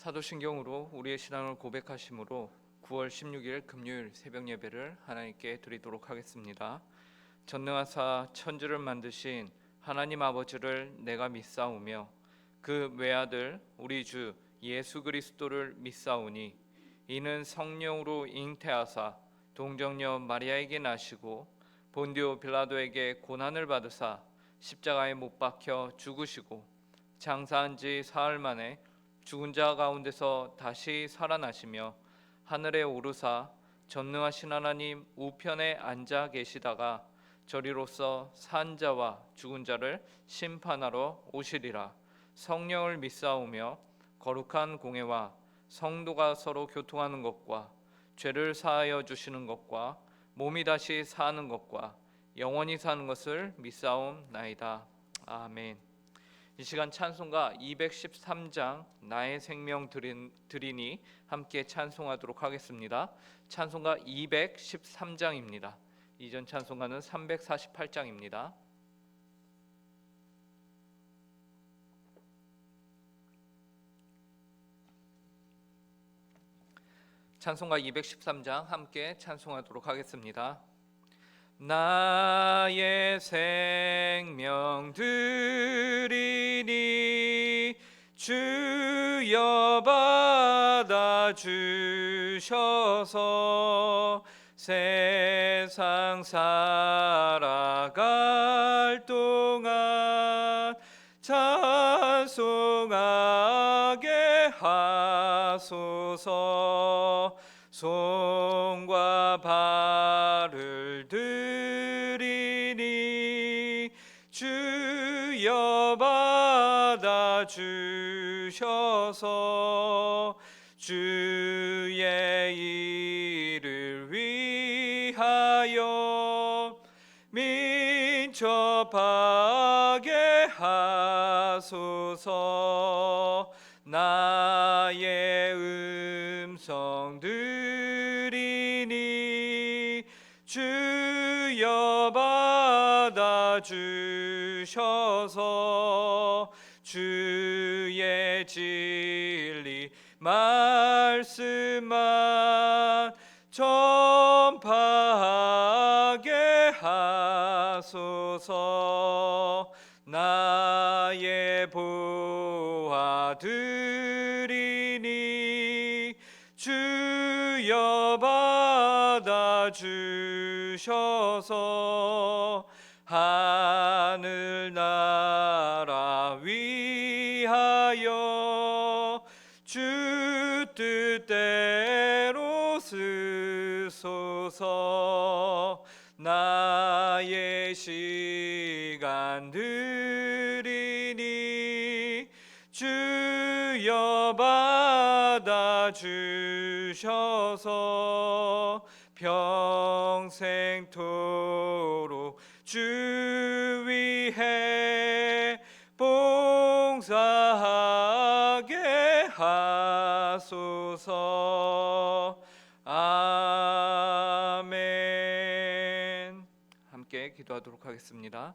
사도신경으로 우리의 신앙을 고백하심으로 9월 16일 금요일 새벽 예배를 하나님께 드리도록 하겠습니다. 전능하사 천지를 만드신 하나님 아버지를 내가 믿사오며 그 외아들 우리 주 예수 그리스도를 믿사오니 이는 성령으로 잉태하사 동정녀 마리아에게 나시고 본디오 빌라도에게 고난을 받으사 십자가에 못 박혀 죽으시고 장사한 지 사흘 만에 죽은 자 가운데서 다시 살아나시며 하늘에 오르사 전능하신 하나님 우편에 앉아 계시다가 저리로서 산 자와 죽은 자를 심판하러 오시리라. 성령을 믿사오며 거룩한 공회와 성도가 서로 교통하는 것과 죄를 사하여 주시는 것과 몸이 다시 사는 것과 영원히 사는 것을 믿사옵나이다. 아멘. 이 시간 찬송가 213장 나의 생명 드리니 함께 찬송하도록 하겠습니다. 찬송가 213장입니다. 이전 찬송가는 348장입니다. 찬송가 213장 함께 찬송하도록 하겠습니다. 나의 생명 드리니 주여 받아 주셔서 세상 살아갈 동안 찬송하게 하소서. 손과 발을 드리니 주여 받아 주셔서 주의 일을 위하여 민첩하게 하소서. 나의 음성 드리니 주여 받아 주셔서 주의 진리 말씀만 전파하게 하소서. 나의 보화 드리니 주여 받아 주셔서 하늘나라 위하여 주 뜻대로 쓰소서. 나의 시간 드리니 주여 받아 주셔서 평생토록 주 위해 봉사하게 하소서. 아멘. 함께 기도하도록 하겠습니다.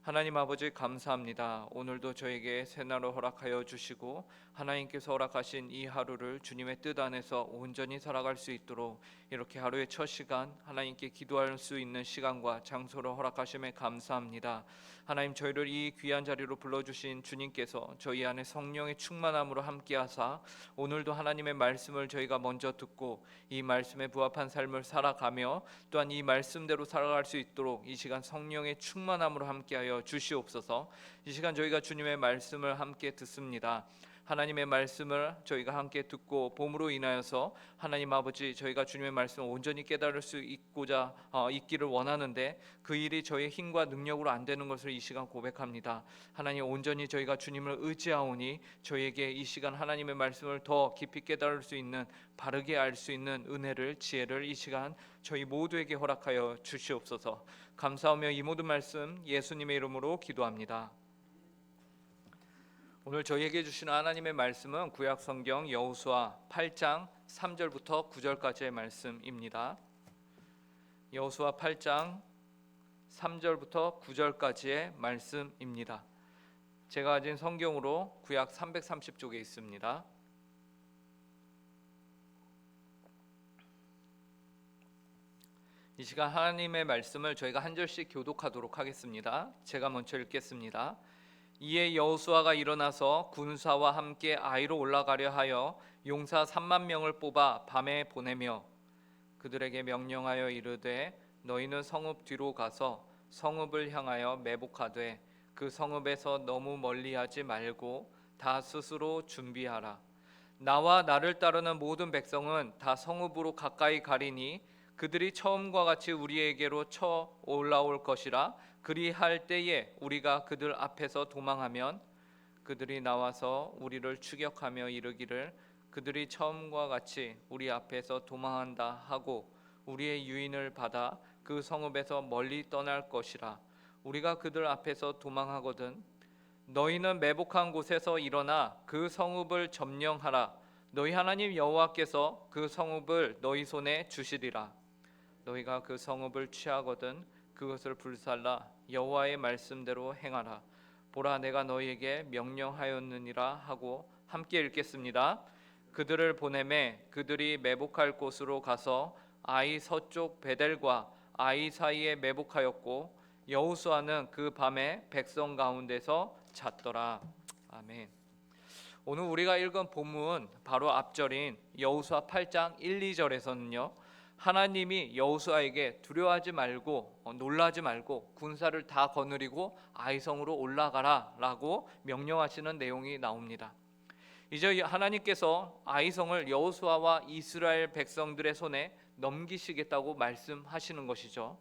하나님 아버지 감사합니다. 오늘도 저에게 새날을 허락하여 주시고 하나님께서 허락하신 이 하루를 주님의 뜻 안에서 온전히 살아갈 수 있도록 이렇게 하루의 첫 시간 하나님께 기도할 수 있는 시간과 장소를 허락하심에 감사합니다. 하나님, 저희를 이 귀한 자리로 불러주신 주님께서 저희 안에 성령의 충만함으로 함께하사 오늘도 하나님의 말씀을 저희가 먼저 듣고 이 말씀에 부합한 삶을 살아가며 또한 이 말씀대로 살아갈 수 있도록 이 시간 성령의 충만함으로 함께하여 주시옵소서. 이 시간 저희가 주님의 말씀을 함께 듣습니다. 하나님의 말씀을 저희가 함께 듣고 봄으로 인하여서 하나님 아버지 저희가 주님의 말씀을 온전히 깨달을 수 있기를 원하는데 그 일이 저희의 힘과 능력으로 안 되는 것을 이 시간 고백합니다. 하나님, 온전히 저희가 주님을 의지하오니 저희에게 이 시간 하나님의 말씀을 더 깊이 깨달을 수 있는, 바르게 알 수 있는 은혜를, 지혜를 이 시간 저희 모두에게 허락하여 주시옵소서. 감사하며 이 모든 말씀 예수님의 이름으로 기도합니다. 오늘 저희에게 주시는 하나님의 말씀은 구약 성경 여호수아 8장 3절부터 9절까지의 말씀입니다. 여호수아 8장 3절부터 9절까지의 말씀입니다. 제가 가진 성경으로 구약 330쪽에 있습니다. 이 시간 하나님의 말씀을 저희가 한 절씩 교독하도록 하겠습니다. 제가 먼저 읽겠습니다. 이에 여호수아가 일어나서 군사와 함께 아이로 올라가려 하여 용사 3만 명을 뽑아 밤에 보내며 그들에게 명령하여 이르되 너희는 성읍 뒤로 가서 성읍을 향하여 매복하되 그 성읍에서 너무 멀리하지 말고 다 스스로 준비하라. 나와 나를 따르는 모든 백성은 다 성읍으로 가까이 가리니 그들이 처음과 같이 우리에게로 쳐 올라올 것이라. 그리할 때에 우리가 그들 앞에서 도망하면 그들이 나와서 우리를 추격하며 이르기를 그들이 처음과 같이 우리 앞에서 도망한다 하고 우리의 유인을 받아 그 성읍에서 멀리 떠날 것이라. 우리가 그들 앞에서 도망하거든 너희는 매복한 곳에서 일어나 그 성읍을 점령하라. 너희 하나님 여호와께서 그 성읍을 너희 손에 주시리라. 너희가 그 성읍을 취하거든 그것을 불살라 여호와의 말씀대로 행하라. 보라 내가 너희에게 명령하였느니라 하고 함께 읽겠습니다. 그들을 보내매 그들이 매복할 곳으로 가서 아이 서쪽 베델과 아이 사이에 매복하였고 여호수아는 그 밤에 백성 가운데서 잤더라. 아멘. 오늘 우리가 읽은 본문 바로 앞절인 여호수아 8장 1, 2절에서는요. 하나님이 여호수아에게 두려워하지 말고 놀라지 말고 군사를 다 거느리고 아이성으로 올라가라 라고 명령하시는 내용이 나옵니다. 이제 하나님께서 아이성을 여호수아와 이스라엘 백성들의 손에 넘기시겠다고 말씀하시는 것이죠.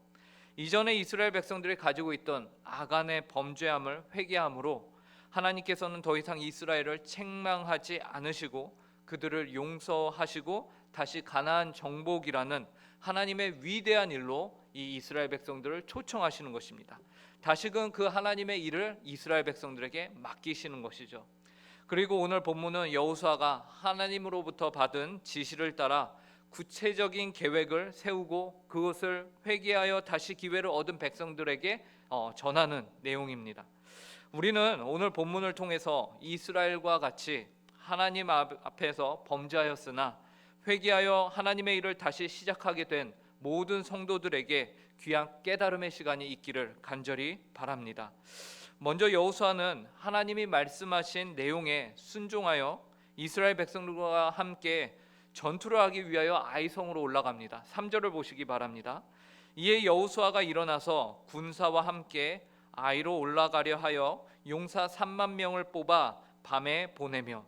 이전에 이스라엘 백성들이 가지고 있던 아간의 범죄함을 회개함으로 하나님께서는 더 이상 이스라엘을 책망하지 않으시고 그들을 용서하시고 다시 가나안 정복이라는 하나님의 위대한 일로 이 이스라엘 백성들을 초청하시는 것입니다. 다시금 그 하나님의 일을 이스라엘 백성들에게 맡기시는 것이죠. 그리고 오늘 본문은 여호수아가 하나님으로부터 받은 지시를 따라 구체적인 계획을 세우고 그것을 회개하여 다시 기회를 얻은 백성들에게 전하는 내용입니다. 우리는 오늘 본문을 통해서 이스라엘과 같이 하나님 앞에서 범죄하였으나 회개하여 하나님의 일을 다시 시작하게 된 모든 성도들에게 귀한 깨달음의 시간이 있기를 간절히 바랍니다. 먼저 여호수아는 하나님이 말씀하신 내용에 순종하여 이스라엘 백성들과 함께 전투를 하기 위하여 아이성으로 올라갑니다. 3절을 보시기 바랍니다. 이에 여호수아가 일어나서 군사와 함께 아이로 올라가려 하여 용사 3만 명을 뽑아 밤에 보내며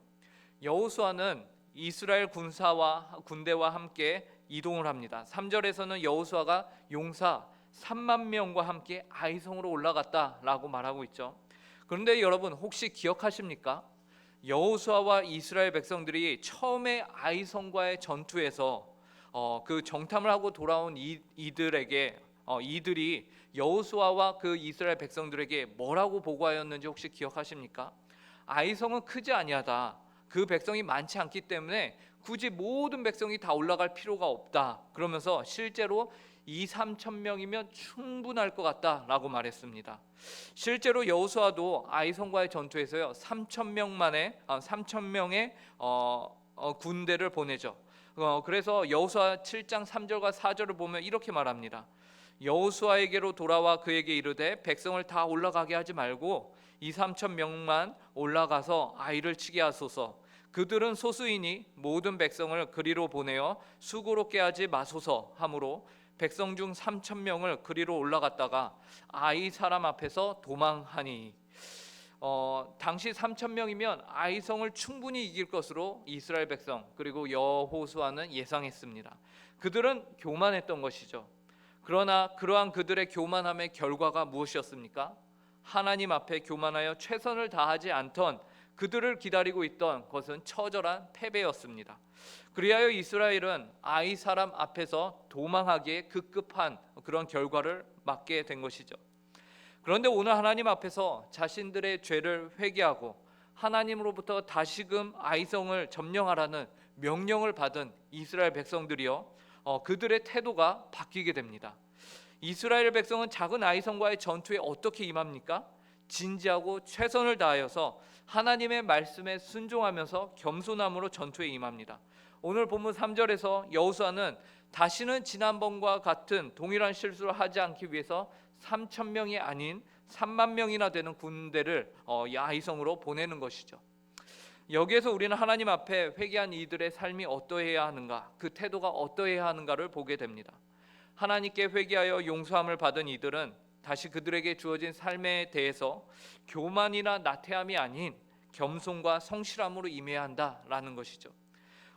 여호수아는 이스라엘 군대와 함께 이동을 합니다. 3절에서는 여호수아가 용사 3만 명과 함께 아이성으로 올라갔다라고 말하고 있죠. 그런데 여러분 혹시 기억하십니까? 여호수아와 이스라엘 백성들이 처음에 아이성과의 전투에서 그 정탐을 하고 돌아온 이들이 여호수아와 그 이스라엘 백성들에게 뭐라고 보고하였는지 혹시 기억하십니까? 아이성은 크지 아니하다. 그 백성이 많지 않기 때문에 굳이 모든 백성이 다 올라갈 필요가 없다. 그러면서 실제로 2-3천 명이면 충분할 것 같다라고 말했습니다. 실제로 여호수아도 아이성과의 전투에서요 3천 명의 군대를 보내죠. 그래서 여호수아 7장 3절과 4절을 보면 이렇게 말합니다. 여호수아에게로 돌아와 그에게 이르되 백성을 다 올라가게 하지 말고 2-3천 명만 올라가서 아이를 치게 하소서. 그들은 소수이니 모든 백성을 그리로 보내어 수고롭게 하지 마소서 하므로 백성 중 3천 명을 그리로 올라갔다가 아이 사람 앞에서 도망하니 당시 3천 명이면 아이성을 충분히 이길 것으로 이스라엘 백성 그리고 여호수아는 예상했습니다. 그들은 교만했던 것이죠. 그러나 그러한 그들의 교만함의 결과가 무엇이었습니까? 하나님 앞에 교만하여 최선을 다하지 않던 그들을 기다리고 있던 것은 처절한 패배였습니다. 그리하여 이스라엘은 아이 사람 앞에서 도망하기에 급급한 그런 결과를 맞게 된 것이죠. 그런데 오늘 하나님 앞에서 자신들의 죄를 회개하고 하나님으로부터 다시금 아이성을 점령하라는 명령을 받은 이스라엘 백성들이요 그들의 태도가 바뀌게 됩니다. 이스라엘 백성은 작은 아이성과의 전투에 어떻게 임합니까? 진지하고 최선을 다하여서 하나님의 말씀에 순종하면서 겸손함으로 전투에 임합니다. 오늘 본문 3절에서 여호수아는 다시는 지난번과 같은 동일한 실수를 하지 않기 위해서 3천 명이 아닌 3만 명이나 되는 군대를 아이성으로 보내는 것이죠. 여기에서 우리는 하나님 앞에 회개한 이들의 삶이 어떠해야 하는가, 그 태도가 어떠해야 하는가를 보게 됩니다. 하나님께 회개하여 용서함을 받은 이들은 다시 그들에게 주어진 삶에 대해서 교만이나 나태함이 아닌 겸손과 성실함으로 임해야 한다라는 것이죠.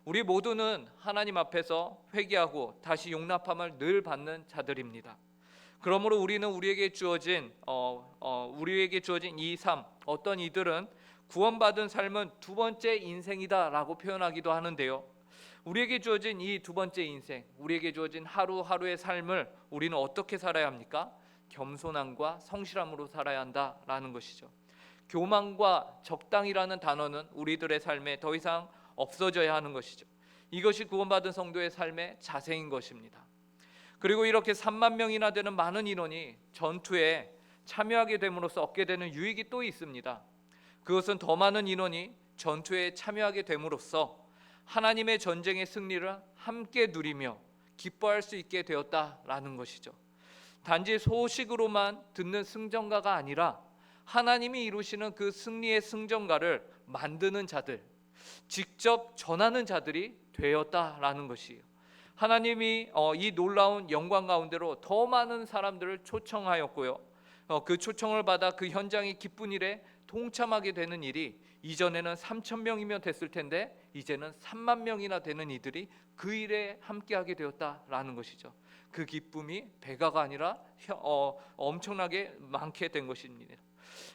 우리 모두는 하나님 앞에서 회개하고 다시 용납함을 늘 받는 자들입니다. 그러므로 우리는 우리에게 주어진 이 삶, 어떤 이들은 구원받은 삶은 두 번째 인생이다라고 표현하기도 하는데요. 우리에게 주어진 이 두 번째 인생, 우리에게 주어진 하루하루의 삶을 우리는 어떻게 살아야 합니까? 겸손함과 성실함으로 살아야 한다라는 것이죠. 교만과 적당이라는 단어는 우리들의 삶에 더 이상 없어져야 하는 것이죠. 이것이 구원받은 성도의 삶의 자세인 것입니다. 그리고 이렇게 3만 명이나 되는 많은 인원이 전투에 참여하게 됨으로써 얻게 되는 유익이 또 있습니다. 그것은 더 많은 인원이 전투에 참여하게 됨으로써 하나님의 전쟁의 승리를 함께 누리며 기뻐할 수 있게 되었다라는 것이죠. 단지 소식으로만 듣는 승전가가 아니라 하나님이 이루시는 그 승리의 승전가를 만드는 자들, 직접 전하는 자들이 되었다라는 것이에요. 하나님이 이 놀라운 영광 가운데로 더 많은 사람들을 초청하였고요. 그 초청을 받아 그 현장의 기쁜 일에 동참하게 되는 일이 이전에는 3천 명이면 됐을 텐데 이제는 3만 명이나 되는 이들이 그 일에 함께하게 되었다라는 것이죠. 그 기쁨이 배가가 아니라 엄청나게 많게 된 것입니다.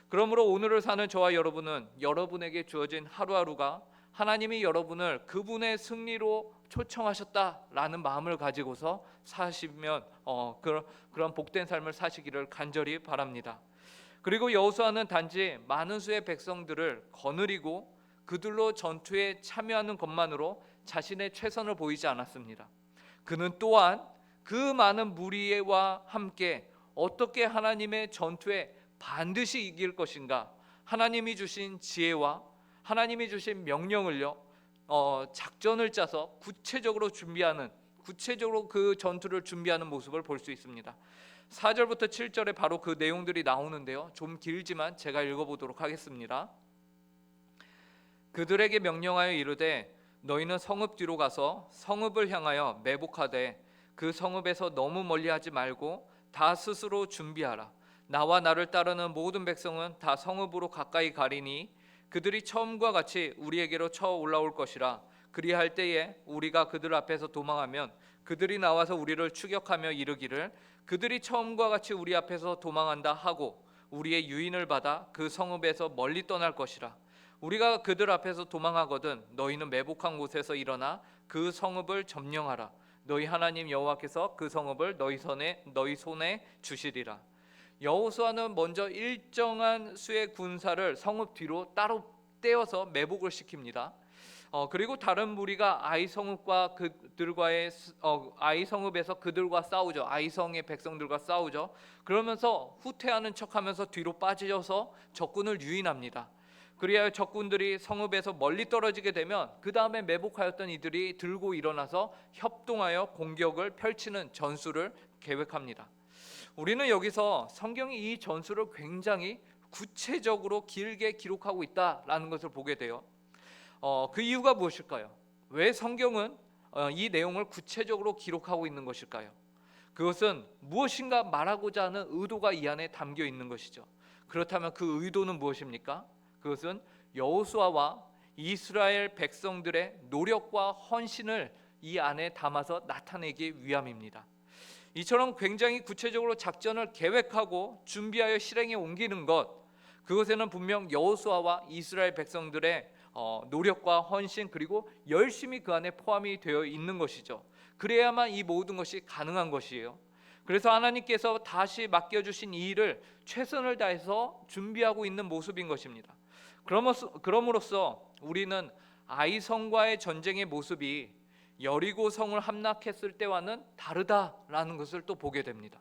그러므로 오늘을 사는 저와 여러분은 여러분에게 주어진 하루하루가 하나님이 여러분을 그분의 승리로 초청하셨다라는 마음을 가지고서 사시면 그런 복된 삶을 사시기를 간절히 바랍니다. 그리고 여호수아는 단지 많은 수의 백성들을 거느리고 그들로 전투에 참여하는 것만으로 자신의 최선을 보이지 않았습니다. 그는 또한 그 많은 무리와 함께 어떻게 하나님의 전투에 반드시 이길 것인가, 하나님이 주신 지혜와 하나님이 주신 명령을요 작전을 짜서 구체적으로 그 전투를 준비하는 모습을 볼 수 있습니다. 4절부터 7절에 바로 그 내용들이 나오는데요, 좀 길지만 제가 읽어보도록 하겠습니다. 그들에게 명령하여 이르되 너희는 성읍 뒤로 가서 성읍을 향하여 매복하되 그 성읍에서 너무 멀리하지 말고 다 스스로 준비하라. 나와 나를 따르는 모든 백성은 다 성읍으로 가까이 가리니 그들이 처음과 같이 우리에게로 쳐 올라올 것이라. 그리할 때에 우리가 그들 앞에서 도망하면 그들이 나와서 우리를 추격하며 이르기를 그들이 처음과 같이 우리 앞에서 도망한다 하고 우리의 유인을 받아 그 성읍에서 멀리 떠날 것이라. 우리가 그들 앞에서 도망하거든 너희는 매복한 곳에서 일어나 그 성읍을 점령하라. 너희 하나님 여호와께서 그 성읍을 너희 손에 주시리라. 여호수아는 먼저 일정한 수의 군사를 성읍 뒤로 따로 떼어서 매복을 시킵니다. 그리고 다른 무리가 아이 성읍에서 그들과 싸우죠. 아이성의 백성들과 싸우죠. 그러면서 후퇴하는 척하면서 뒤로 빠져서 적군을 유인합니다. 그리하여 적군들이 성읍에서 멀리 떨어지게 되면 그 다음에 매복하였던 이들이 들고 일어나서 협동하여 공격을 펼치는 전술을 계획합니다. 우리는 여기서 성경이 이 전술을 굉장히 구체적으로 길게 기록하고 있다라는 것을 보게 돼요. 그 이유가 무엇일까요? 왜 성경은 이 내용을 구체적으로 기록하고 있는 것일까요? 그것은 무엇인가 말하고자 하는 의도가 이 안에 담겨 있는 것이죠. 그렇다면 그 의도는 무엇입니까? 그것은 여호수아와 이스라엘 백성들의 노력과 헌신을 이 안에 담아서 나타내기 위함입니다. 이처럼 굉장히 구체적으로 작전을 계획하고 준비하여 실행에 옮기는 것, 그것에는 분명 여호수아와 이스라엘 백성들의 노력과 헌신 그리고 열심히 그 안에 포함이 되어 있는 것이죠. 그래야만 이 모든 것이 가능한 것이에요. 그래서 하나님께서 다시 맡겨주신 이 일을 최선을 다해서 준비하고 있는 모습인 것입니다. 그럼으로써 우리는 아이성과의 전쟁의 모습이 여리고 성을 함락했을 때와는 다르다라는 것을 또 보게 됩니다.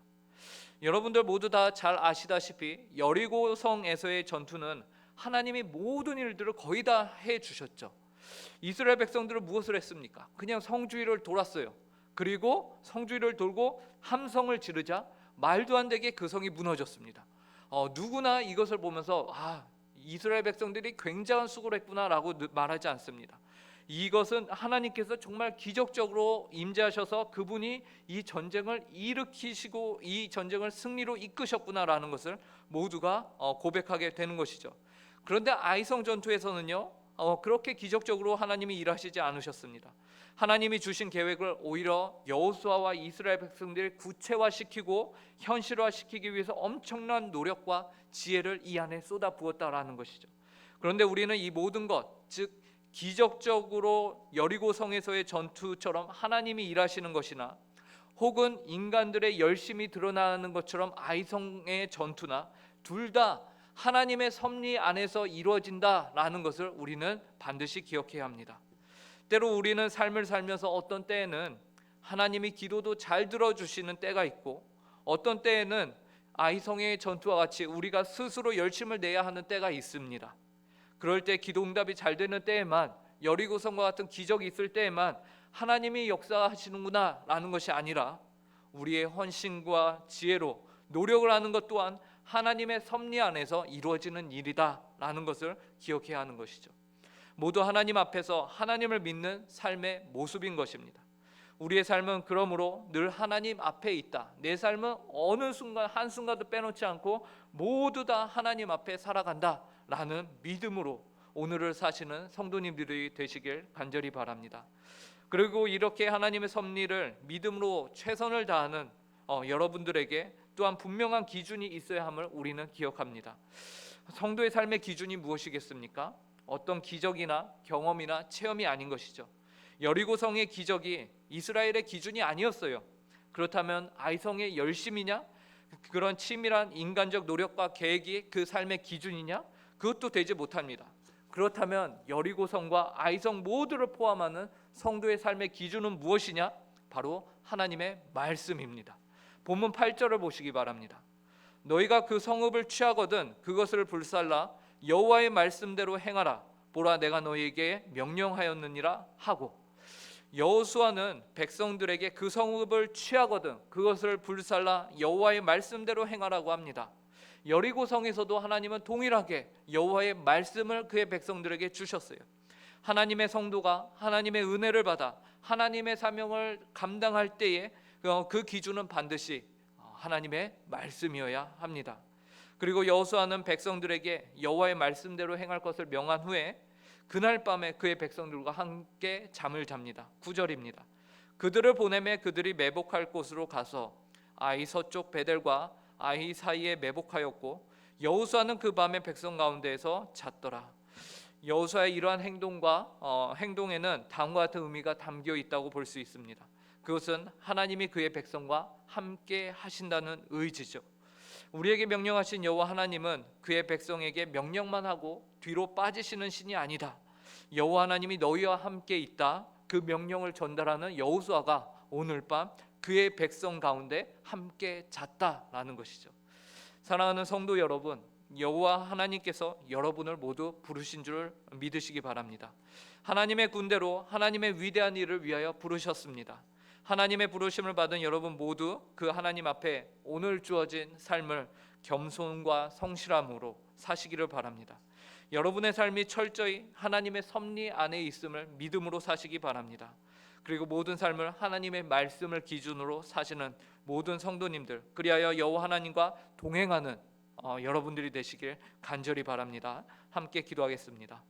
여러분들 모두 다 잘 아시다시피 여리고 성에서의 전투는 하나님이 모든 일들을 거의 다 해주셨죠. 이스라엘 백성들은 무엇을 했습니까? 그냥 성주위를 돌았어요. 그리고 성주위를 돌고 함성을 지르자 말도 안 되게 그 성이 무너졌습니다. 누구나 이것을 보면서 이스라엘 백성들이 굉장한 수고를 했구나라고 말하지 않습니다. 이것은 하나님께서 정말 기적적으로 임재하셔서 그분이 이 전쟁을 일으키시고 이 전쟁을 승리로 이끄셨구나라는 것을 모두가 고백하게 되는 것이죠. 그런데 아이성 전투에서는요, 그렇게 기적적으로 하나님이 일하시지 않으셨습니다. 하나님이 주신 계획을 오히려 여호수아와 이스라엘 백성들을 구체화시키고 현실화시키기 위해서 엄청난 노력과 지혜를 이 안에 쏟아부었다라는 것이죠. 그런데 우리는 이 모든 것, 즉 기적적으로 여리고성에서의 전투처럼 하나님이 일하시는 것이나 혹은 인간들의 열심이 드러나는 것처럼 아이성의 전투나 둘 다 하나님의 섭리 안에서 이루어진다라는 것을 우리는 반드시 기억해야 합니다. 때로 우리는 삶을 살면서 어떤 때에는 하나님이 기도도 잘 들어주시는 때가 있고 어떤 때에는 아이성의 전투와 같이 우리가 스스로 열심을 내야 하는 때가 있습니다. 그럴 때 기도 응답이 잘 되는 때에만, 여리고성과 같은 기적이 있을 때에만 하나님이 역사하시는구나 라는 것이 아니라 우리의 헌신과 지혜로 노력을 하는 것 또한 하나님의 섭리 안에서 이루어지는 일이다 라는 것을 기억해야 하는 것이죠. 모두 하나님 앞에서 하나님을 믿는 삶의 모습인 것입니다. 우리의 삶은 그러므로 늘 하나님 앞에 있다. 내 삶은 어느 순간 한순간도 빼놓지 않고 모두 다 하나님 앞에 살아간다 라는 믿음으로 오늘을 사시는 성도님들이 되시길 간절히 바랍니다. 그리고 이렇게 하나님의 섭리를 믿음으로 최선을 다하는 여러분들에게 또한 분명한 기준이 있어야 함을 우리는 기억합니다. 성도의 삶의 기준이 무엇이겠습니까? 어떤 기적이나 경험이나 체험이 아닌 것이죠. 여리고성의 기적이 이스라엘의 기준이 아니었어요. 그렇다면 아이성의 열심이냐? 그런 치밀한 인간적 노력과 계획이 그 삶의 기준이냐? 그것도 되지 못합니다. 그렇다면 여리고성과 아이성 모두를 포함하는 성도의 삶의 기준은 무엇이냐? 바로 하나님의 말씀입니다. 본문 8절을 보시기 바랍니다. 너희가 그 성읍을 취하거든 그것을 불살라 여호와의 말씀대로 행하라. 보라 내가 너희에게 명령하였느니라 하고, 여호수아는 백성들에게 그 성읍을 취하거든 그것을 불살라 여호와의 말씀대로 행하라고 합니다. 여리고성에서도 하나님은 동일하게 여호와의 말씀을 그의 백성들에게 주셨어요. 하나님의 성도가 하나님의 은혜를 받아 하나님의 사명을 감당할 때에 그 기준은 반드시 하나님의 말씀이어야 합니다. 그리고 여호수아는 백성들에게 여호와의 말씀대로 행할 것을 명한 후에 그날 밤에 그의 백성들과 함께 잠을 잡니다. 9절입니다. 그들을 보내매 그들이 매복할 곳으로 가서 아이 서쪽 베델과 아이 사이에 매복하였고 여호수아는 그 밤에 백성 가운데에서 잤더라. 여호수아의 이러한 행동에는 다음과 같은 의미가 담겨 있다고 볼 수 있습니다. 그것은 하나님이 그의 백성과 함께 하신다는 의지죠. 우리에게 명령하신 여호와 하나님은 그의 백성에게 명령만 하고 뒤로 빠지시는 신이 아니다. 여호와 하나님이 너희와 함께 있다. 그 명령을 전달하는 여호수아가 오늘 밤 그의 백성 가운데 함께 잤다라는 것이죠. 사랑하는 성도 여러분, 여호와 하나님께서 여러분을 모두 부르신 줄 믿으시기 바랍니다. 하나님의 군대로 하나님의 위대한 일을 위하여 부르셨습니다. 하나님의 부르심을 받은 여러분 모두 그 하나님 앞에 오늘 주어진 삶을 겸손과 성실함으로 사시기를 바랍니다. 여러분의 삶이 철저히 하나님의 섭리 안에 있음을 믿음으로 사시기 바랍니다. 그리고 모든 삶을 하나님의 말씀을 기준으로 사시는 모든 성도님들, 그리하여 여호와 하나님과 동행하는 여러분들이 되시길 간절히 바랍니다. 함께 기도하겠습니다.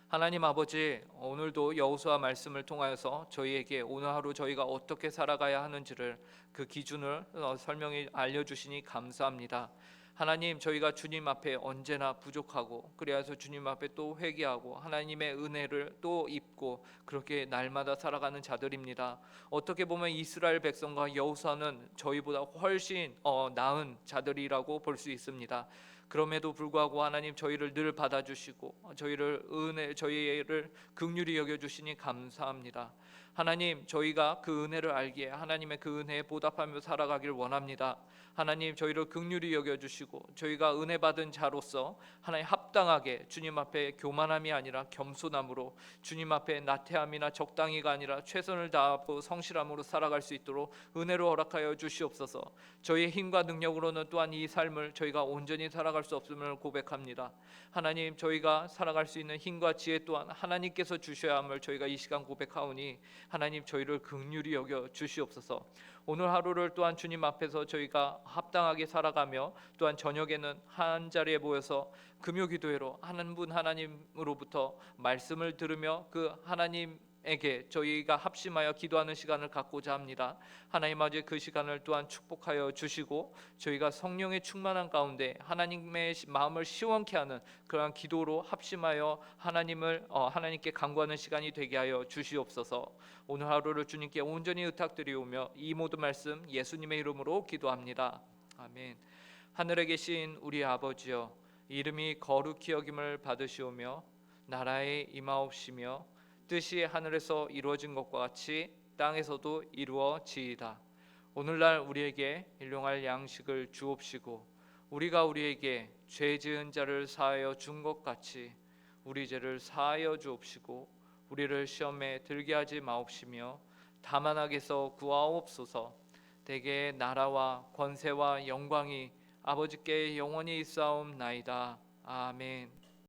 하나님 아버지, 오늘도 여호수아 말씀을 통하여서 저희에게 오늘 하루 저희가 어떻게 살아가야 하는지를 그 기준을 설명해 알려주시니 감사합니다. 하나님, 저희가 주님 앞에 언제나 부족하고 그래서 주님 앞에 또 회개하고 하나님의 은혜를 또 입고 그렇게 날마다 살아가는 자들입니다. 어떻게 보면 이스라엘 백성과 여호수아는 저희보다 훨씬 나은 자들이라고 볼 수 있습니다. 그럼에도 불구하고 하나님 저희를 늘 받아주시고 저희를 긍휼히 여겨주시니 감사합니다. 하나님 저희가 그 은혜를 알기에 하나님의 그 은혜에 보답하며 살아가길 원합니다. 하나님 저희를 긍휼히 여겨주시고 저희가 은혜 받은 자로서 하나님 합당하게 주님 앞에 교만함이 아니라 겸손함으로 주님 앞에 나태함이나 적당히가 아니라 최선을 다하고 성실함으로 살아갈 수 있도록 은혜로 허락하여 주시옵소서. 저희의 힘과 능력으로는 또한 이 삶을 저희가 온전히 살아갈 수 없음을 고백합니다. 하나님 저희가 살아갈 수 있는 힘과 지혜 또한 하나님께서 주셔야 함을 저희가 이 시간 고백하오니 하나님 저희를 긍휼히 여겨 주시옵소서. 오늘 하루를 또한 주님 앞에서 저희가 합당하게 살아가며 또한 저녁에는 한 자리에 모여서 금요 기도회로 한 분 하나님으로부터 말씀을 들으며 그 하나님에게 저희가 합심하여 기도하는 시간을 갖고자 합니다. 하나님 아버지 그 시간을 또한 축복하여 주시고 저희가 성령의 충만한 가운데 하나님의 마음을 시원케 하는 그러한 기도로 합심하여 하나님께 간구하는 시간이 되게 하여 주시옵소서. 오늘 하루를 주님께 온전히 의탁드리오며 이 모든 말씀 예수님의 이름으로 기도합니다. 아멘. 하늘에 계신 우리 아버지여, 이름이 거룩히 여김을 받으시오며 나라에 임하옵시며 뜻이 하늘에서 이루어진 것과 같이 땅에서도 이루어지이다. 오늘날 우리에게 일용할 양식을 주옵시고 우리가 우리에게 죄 지은 자를 사하여 준 것 같이 우리 죄를 사하여 주옵시고 우리를 시험에 들게 하지 마옵시며 다만 악에서 구하옵소서. 대개 나라와 권세와 영광이 아버지께 영원히 있사옵나이다. 아멘.